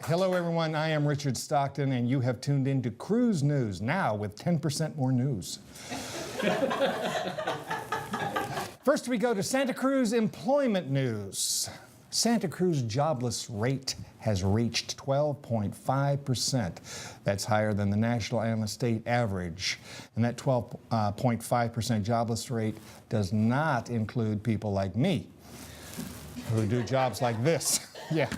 Hello, everyone. I am Richard Stockton, and you have tuned in to Cruise News, now with 10% more news. First, we go to Santa Cruz employment news. Santa Cruz jobless rate has reached 12.5%. That's higher than the national and the state average. And that 12.5% jobless rate does not include people like me, who do jobs like this. Yeah.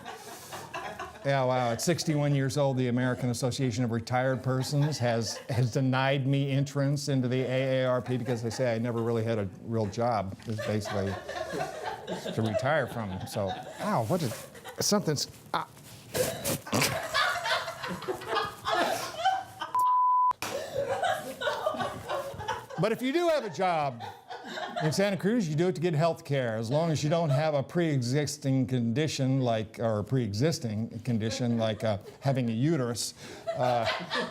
Yeah, wow. At 61 years old, the American Association of Retired Persons has denied me entrance into the AARP because they say I never really had a real job. It's basically to retire from. So, ow, what is, something's, But if you do have a job in Santa Cruz, you do it to get health care, as long as you don't have a pre-existing condition like having a uterus.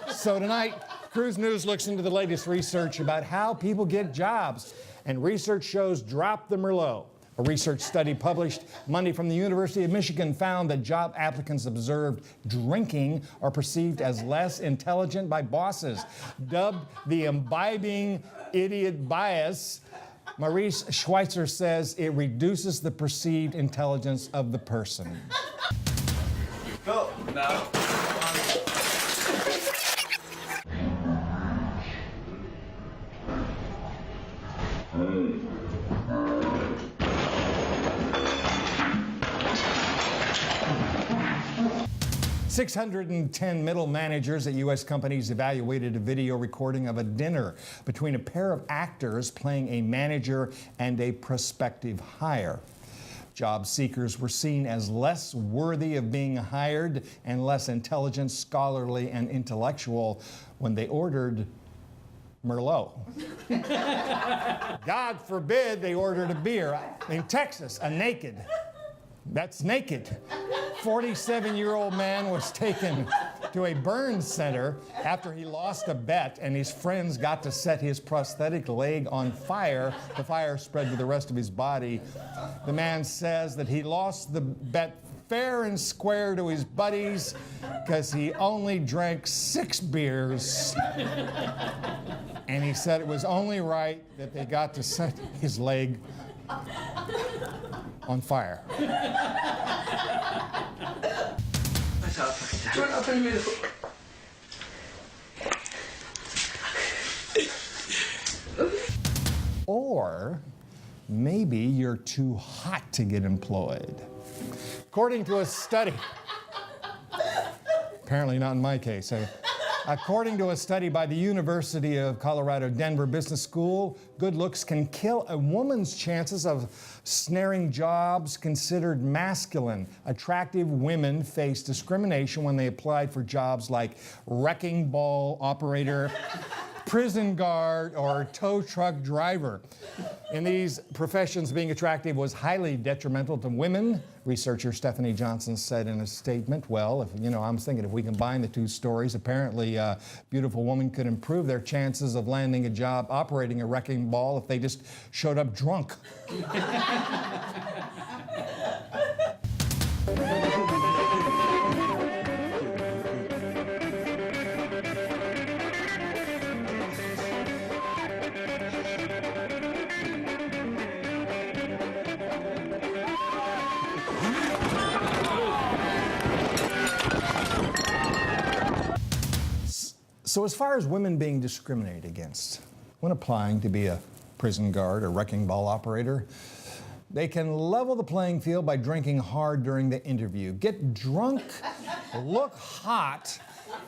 So tonight, Cruise News looks into the latest research about how people get jobs, and research shows drop them or low. A research study published Monday from the University of Michigan found that job applicants observed drinking are perceived as less intelligent by bosses. Dubbed the imbibing idiot bias, Maurice Schweitzer says it reduces the perceived intelligence of the person. Go now. 610 middle managers at U.S. companies evaluated a video recording of a dinner between a pair of actors playing a manager and a prospective hire. Job seekers were seen as less worthy of being hired and less intelligent, scholarly, and intellectual when they ordered Merlot. God forbid they ordered a beer. In Texas, a naked, that's naked, 47-year-old man was taken to a burn center after he lost a bet and his friends got to set his prosthetic leg on fire. The fire spread to the rest of his body. The man says that he lost the bet fair and square to his buddies because he only drank 6 beers. And he said it was only right that they got to set his leg on fire. Turn up in the middle. Or maybe you're too hot to get employed. According to a study, apparently not in my case, according to a study by the University of Colorado Denver Business School, good looks can kill a woman's chances of snaring jobs considered masculine. Attractive women face discrimination when they applied for jobs like wrecking ball operator, prison guard, or tow truck driver. In these professions, being attractive was highly detrimental to women. Researcher Stephanie Johnson said in a statement, well, I'm thinking if we combine the two stories, apparently a beautiful woman could improve their chances of landing a job operating a wrecking ball if they just showed up drunk. So as far as women being discriminated against when applying to be a prison guard or wrecking ball operator, they can level the playing field by drinking hard during the interview. Get drunk, look hot,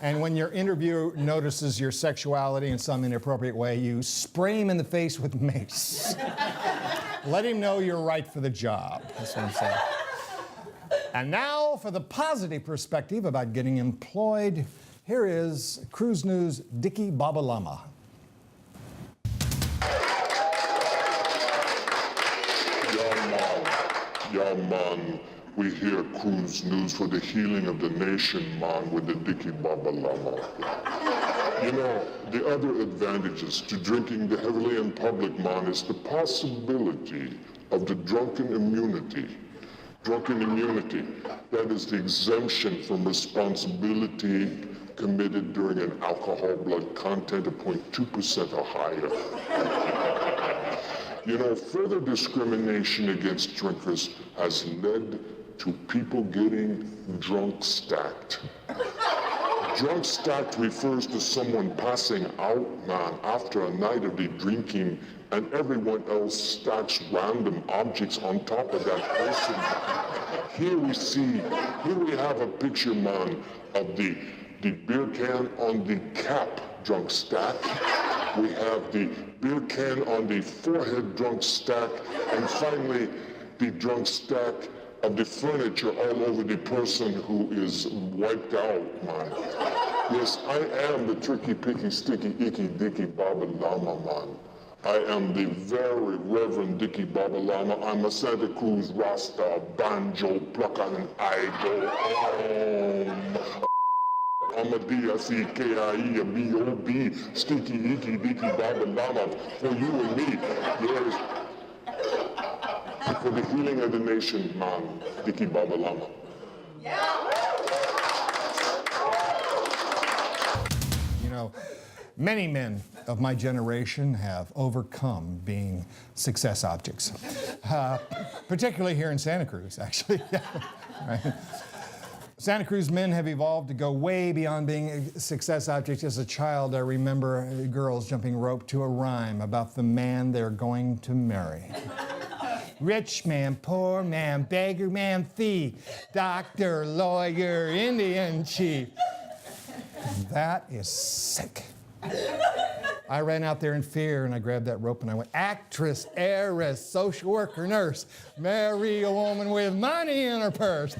and when your interviewer notices your sexuality in some inappropriate way, you spray him in the face with mace. Let him know you're right for the job. That's what I'm saying. And now for the positive perspective about getting employed, here is Cruise News' Dickie Babalama. Yeah, man, we hear Cruise News for the healing of the nation, man, with the Dickie Babalama. You know, the other advantages to drinking the heavily in public, man, is the possibility of the drunken immunity. Drunken immunity, that is the exemption from responsibility committed during an alcohol blood content of 0.2% or higher. You know, further discrimination against drinkers has led to people getting drunk stacked. Drunk stacked refers to someone passing out, man, after a night of the drinking, and everyone else stacks random objects on top of that person. Here we have a picture, man, of the beer can on the cap drunk stack. We have the beer can on the forehead drunk stack, and finally the drunk stack of the furniture all over the person who is wiped out, man. Yes, I am the tricky, picky, sticky, icky, dicky, Baba Lama, man. I am the very Reverend Dicky Baba Lama. I'm a Santa Cruz Rasta, banjo, plucker, and idol. I'm a D-I-C-K-I-E, a B-O-B, sticky, icky, dicky, Baba Lama, for you and me. Yes. For the healing of the nation, man, Dicky Baba Lama. You know, many men of my generation have overcome being success objects, particularly here in Santa Cruz, actually. Right? Santa Cruz men have evolved to go way beyond being a success object. As a child, I remember girls jumping rope to a rhyme about the man they're going to marry. Rich man, poor man, beggar man, thief, doctor, lawyer, Indian chief. That is sick. I ran out there in fear and I grabbed that rope and I went, actress, heiress, social worker, nurse, marry a woman with money in her purse.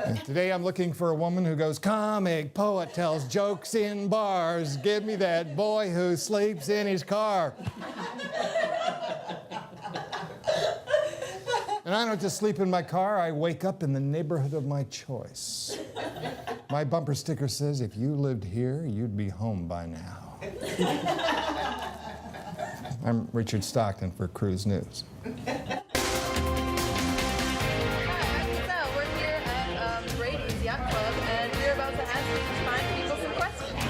And today I'm looking for a woman who goes comic, poet, tells jokes in bars, give me that boy who sleeps in his car. And I don't just sleep in my car, I wake up in the neighborhood of my choice. My bumper sticker says, if you lived here, you'd be home by now. I'm Richard Stockton for Cruise News. So we're here at Brady's Yacht Club, and we're about to ask these fine people some questions.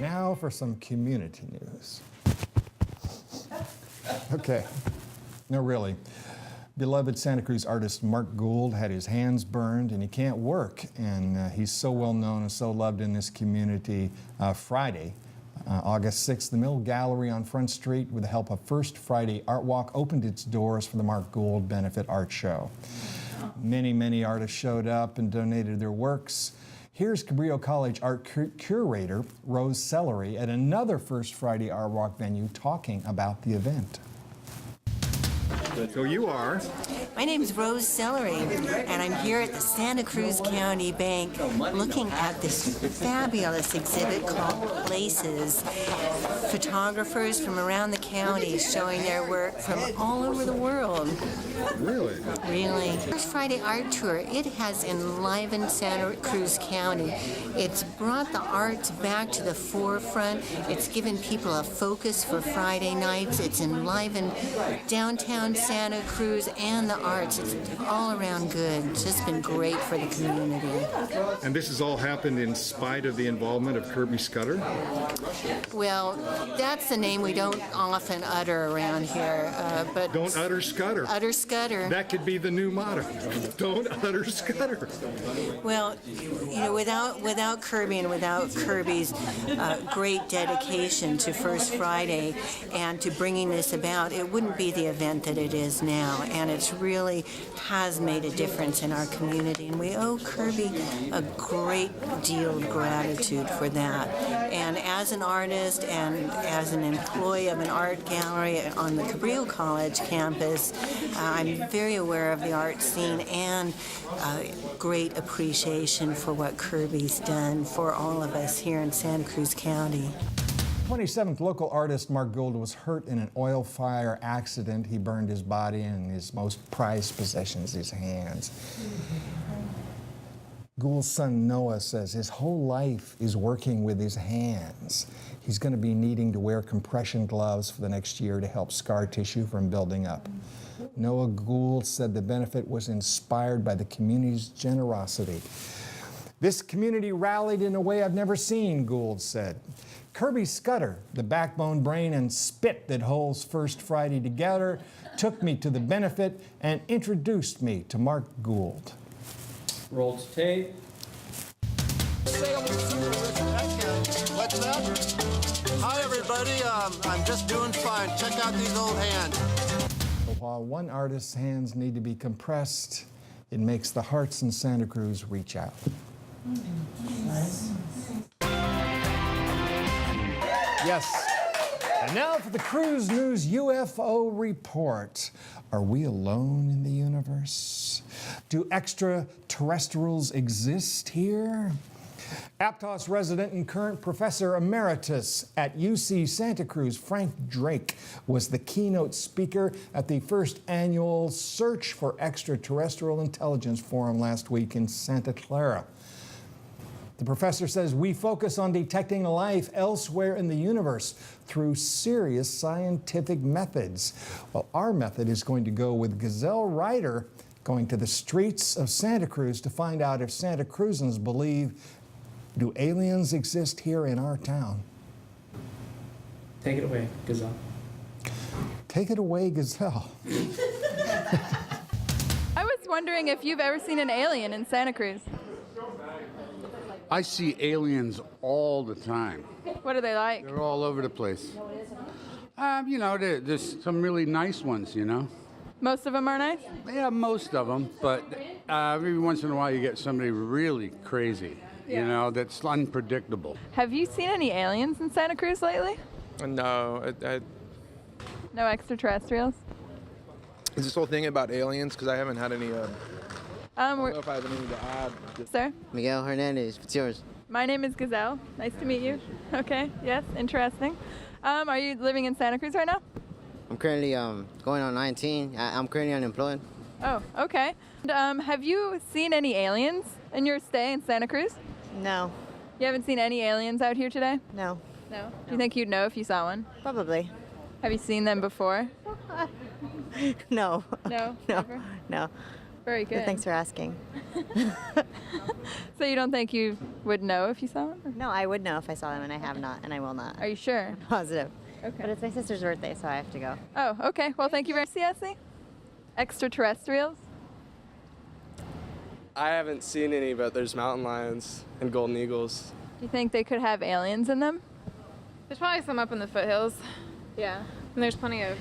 Now for some community news. Okay, no, really. Beloved Santa Cruz artist Mark Gould had his hands burned and he can't work. And he's so well known and so loved in this community. Friday, August 6th, the Mill Gallery on Front Street, with the help of First Friday Art Walk, opened its doors for the Mark Gould Benefit Art Show. Many, many artists showed up and donated their works. Here's Cabrillo College art curator Rose Sellery at another First Friday Art Walk venue talking about the event. So you are? My name's Rose Sellery, and I'm here at the Santa Cruz County Bank looking at this fabulous exhibit called Places. Photographers from around the county showing their work from all over the world. Really? Really. First Friday Art Tour, it has enlivened Santa Cruz County. It's brought the arts back to the forefront. It's given people a focus for Friday nights. It's enlivened downtown Santa Cruz and the arts. It's all around good. It's just been great for the community. And this has all happened in spite of the involvement of Kirby Scudder? Well, that's the name we don't often utter around here, but Don't utter Scudder. utter Scudder. That could be the new motto. Don't utter Scudder. Well, without Kirby and without Kirby's great dedication to First Friday and to bringing this about, it wouldn't be the event that it is now. And it's really has made a difference in our community. And we owe Kirby a great deal of gratitude for that. And as an artist and as an employee of an art gallery on the Cabrillo College campus, I'm very aware of the art scene and great appreciation for what Kirby's done for all of us here in Santa Cruz County. 27th local artist Mark Gould was hurt in an oil fire accident. He burned his body and his most prized possessions, his hands. Gould's son Noah says his whole life is working with his hands. He's going to be needing to wear compression gloves for the next year to help scar tissue from building up. Noah Gould said the benefit was inspired by the community's generosity. This community rallied in a way I've never seen, Gould said. Kirby Scudder, the backbone, brain, and spit that holds First Friday together, took me to the benefit and introduced me to Mark Gould. Roll to tape. What's that? Hi, everybody. I'm just doing fine. Check out these old hands. But while one artist's hands need to be compressed, it makes the hearts in Santa Cruz reach out. Yes. And now for the Cruise News UFO report. Are we alone in the universe? Do extraterrestrials exist here? Aptos resident and current professor emeritus at UC Santa Cruz, Frank Drake, was the keynote speaker at the first annual Search for Extraterrestrial Intelligence Forum last week in Santa Clara. The professor says we focus on detecting life elsewhere in the universe through serious scientific methods. Well, our method is going to go with Gazelle Ryder going to the streets of Santa Cruz to find out if Santa Cruzans believe, do aliens exist here in our town? Take it away, Gazelle. Take it away, Gazelle. I was wondering if you've ever seen an alien in Santa Cruz. I see aliens all the time. What are they like? They're all over the place. There's some really nice ones, Most of them are nice? Yeah, most of them, but every once in a while you get somebody really crazy, that's unpredictable. Have you seen any aliens in Santa Cruz lately? No, No extraterrestrials? is this whole thing about aliens? Because I haven't had any. I don't We're- know if I have anything to add. Sir? Miguel Hernandez, what's yours? My name is Gazelle. Nice to meet you. Okay, yes, interesting. Are you living in Santa Cruz right now? I'm currently going on 19. I'm currently unemployed. Oh, okay. And, have you seen any aliens in your stay in Santa Cruz? No, You haven't seen any aliens out here today? no, No. Do you think you'd know if you saw one? probably. Have you seen them before? No. No? No, Never? no. Very But good. thanks for asking. So you don't think you would know if you saw one? No, I would know if I saw them, and I have not, and I will not. Are you sure? Positive. Okay. But it's my sister's birthday, so I have to go. Oh, okay. Well, thank you very much, CSC. Extraterrestrials? I haven't seen any, but there's mountain lions and golden eagles. Do you think they could have aliens in them? There's probably some up in the foothills, Yeah. and there's plenty of,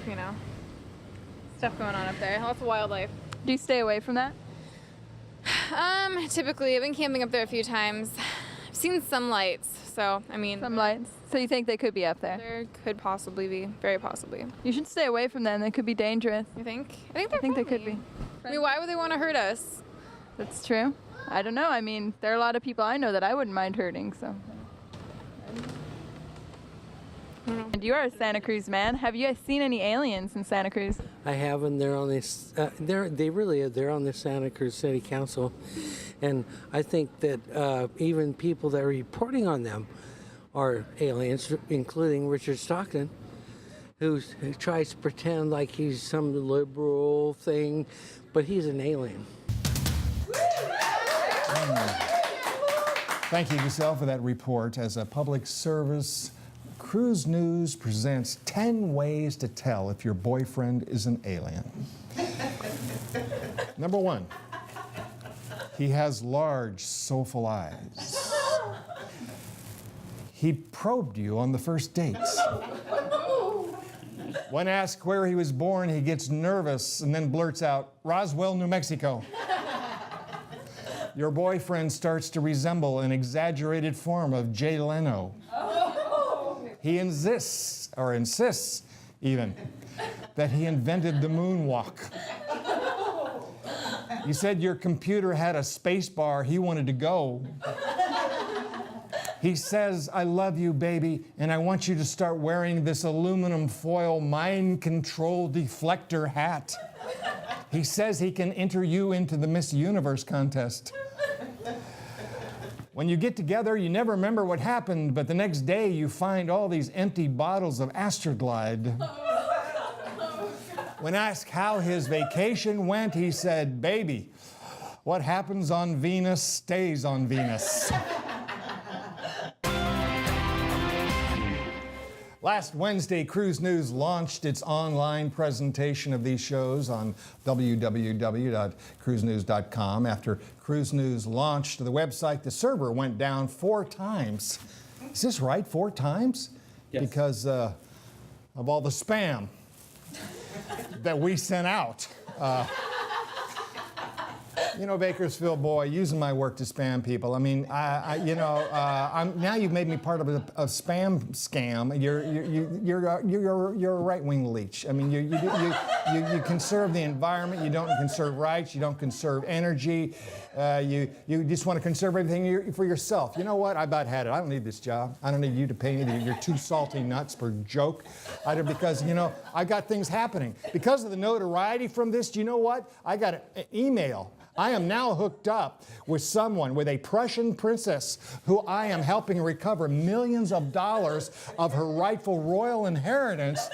stuff going on up there. Lots of wildlife. Do you stay away from that? Typically, I've been camping up there a few times. I've seen some lights, so, Some lights. So you think they could be up there? there could possibly be, very possibly. You should stay away from them. They could be dangerous. You think? I think they're I think they could friendly. be. I mean, why would they want to hurt us? That's true. I don't know. I mean, there are a lot of people I know that I wouldn't mind hurting, so. And you are a Santa Cruz man. Have you seen any aliens in Santa Cruz? I have, and they're on this. They're on the Santa Cruz City Council, and I think that even people that are reporting on them are aliens, including Richard Stockton. who tries to pretend like he's some liberal thing, but he's an alien. Thank you, Giselle, for that report. As a public service, Cruise News presents 10 ways to tell if your boyfriend is an alien. Number 1, he has large, soulful eyes. He probed you on the first dates. When asked where he was born, he gets nervous and then blurts out, Roswell, New Mexico. Your boyfriend starts to resemble an exaggerated form of Jay Leno. He insists even, that he invented the moonwalk. You said your computer had a space bar he wanted to go. He says, I love you, baby, and I want you to start wearing this aluminum foil mind control deflector hat. He says he can enter you into the Miss Universe contest. When you get together, you never remember what happened, but the next day you find all these empty bottles of Astroglide. When asked how his vacation went, he said, baby, what happens on Venus stays on Venus. Last Wednesday, Cruise News launched its online presentation of these shows on www.cruisenews.com. After Cruise News launched the website, the server went down 4 times. Is this right, 4 times? Yes. Because of all the spam that we sent out. You know, Bakersfield boy, using my work to spam people. I mean, now you've made me part of a spam scam. You're a right-wing leech. I mean, you conserve the environment. You don't conserve rights. You don't conserve energy. You just want to conserve everything for yourself. You know what? I about had it. I don't need this job. I don't need you to pay me. You're too salty nuts for a joke. Because, I got things happening. Because of the notoriety from this, do you know what? I got an email. I am now hooked up with someone, with a Prussian princess, who I am helping recover millions of dollars of her rightful royal inheritance,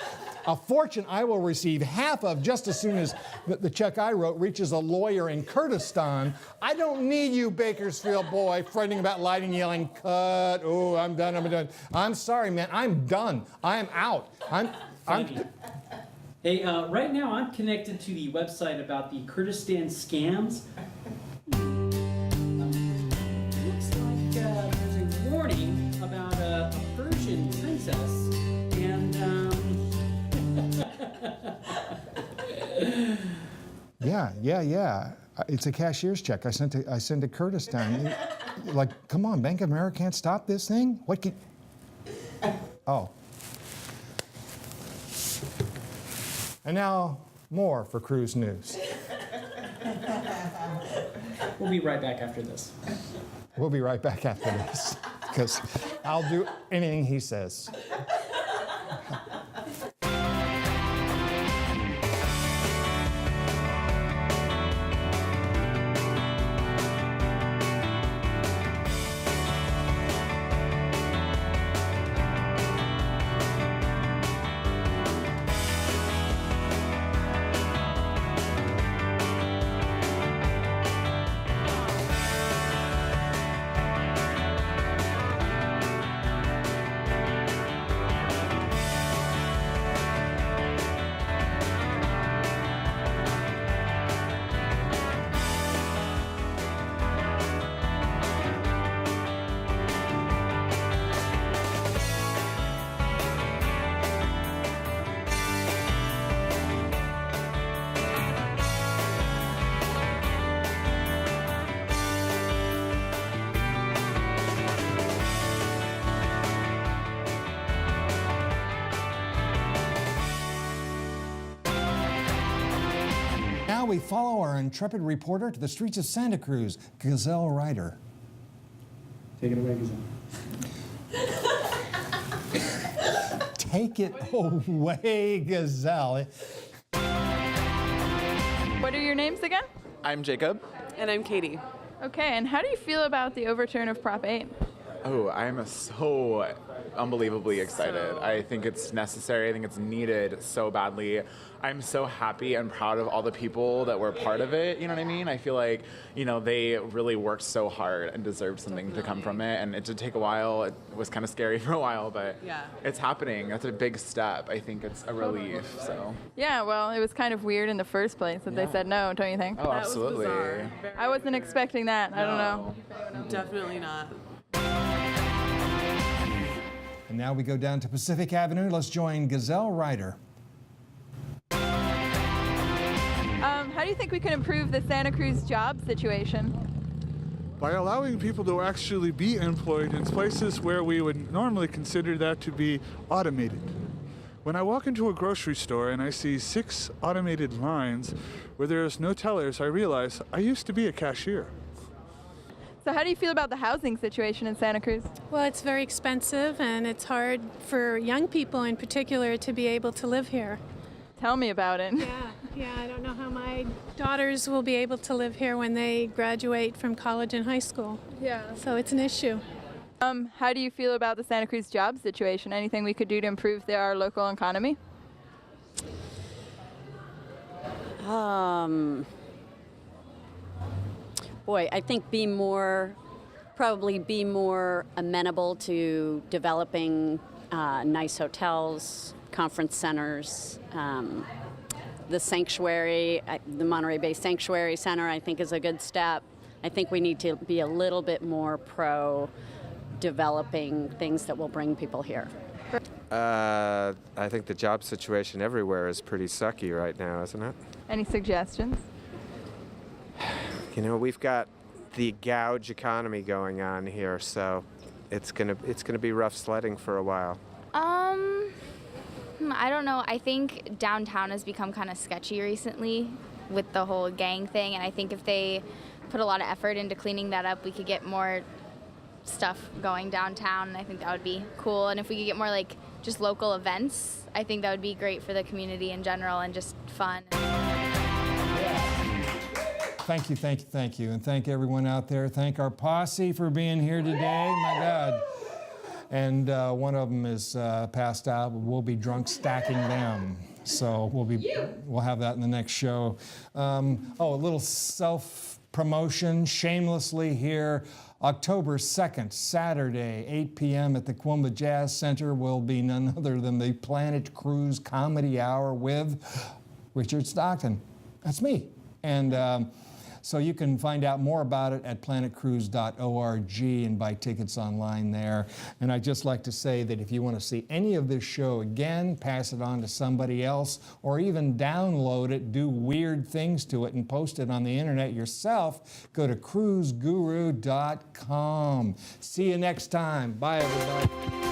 a fortune I will receive half of just as soon as the check I wrote reaches a lawyer in Kurdistan. I don't need you, Bakersfield boy, fretting about lighting, yelling, cut, oh, I'm done. I'm sorry, man, I'm done. I'm out. Hey, right now I'm connected to the website about the Kurdistan scams. Looks like there's a warning about a Persian princess, and Yeah. It's a cashier's check I sent to Kurdistan. Like, come on, Bank of America can't stop this thing? What can? Oh. And now, more for Cruise News. we'll be right back after this. We'll be right back after this, because I'll do anything he says. Now we follow our intrepid reporter to the streets of Santa Cruz, Gazelle Ryder. Take it away, Gazelle. Take it away, Gazelle. What are your names again? I'm Jacob. And I'm Katie. Okay, and how do you feel about the overturn of Prop 8? Oh, I am so unbelievably excited. I think it's necessary. I think it's needed so badly. I'm so happy and proud of all the people that were part of it. You know what I mean? I feel like, they really worked so hard and deserved something to come from it. And it did take a while. It was kind of scary for a while, but it's happening. That's a big step. I think it's a relief. So. Yeah, well, it was kind of weird in the first place that they said no, don't you think? Oh, absolutely. I wasn't expecting that. I don't know. Definitely not. And now we go down to Pacific Avenue. Let's join Gazelle Ryder. How do you think we can improve the Santa Cruz job situation? By allowing people to actually be employed in places where we would normally consider that to be automated. When I walk into a grocery store and I see 6 automated lines where there's no tellers, I realize I used to be a cashier. So how do you feel about the housing situation in Santa Cruz? Well, it's very expensive and it's hard for young people in particular to be able to live here. Tell me about it. Yeah, I don't know how my daughters will be able to live here when they graduate from college and high school. Yeah. So it's an issue. How do you feel about the Santa Cruz job situation? Anything we could do to improve our local economy? Boy, I think probably be more amenable to developing nice hotels, conference centers. The sanctuary, the Monterey Bay Sanctuary Center, I think is a good step. I think we need to be a little bit more pro developing things that will bring people here. I think the job situation everywhere is pretty sucky right now, isn't it? Any suggestions? We've got the gouge economy going on here, so it's gonna be rough sledding for a while. I don't know. I think downtown has become kind of sketchy recently with the whole gang thing, and I think if they put a lot of effort into cleaning that up, we could get more stuff going downtown, and I think that would be cool. And if we could get more just local events, I think that would be great for the community in general and just fun. Thank you, thank you, thank you. And thank everyone out there. Thank our posse for being here today. My God. And one of them is passed out. We'll be drunk stacking them. So we'll have that in the next show. A little self-promotion, shamelessly here. October 2nd, Saturday, 8 p.m. at the Quimba Jazz Center will be none other than the Planet Cruise Comedy Hour with Richard Stockton. That's me. And so you can find out more about it at planetcruise.org and buy tickets online there. And I'd just like to say that if you want to see any of this show again, pass it on to somebody else, or even download it, do weird things to it, and post it on the internet yourself, go to cruiseguru.com. See you next time. Bye, everybody.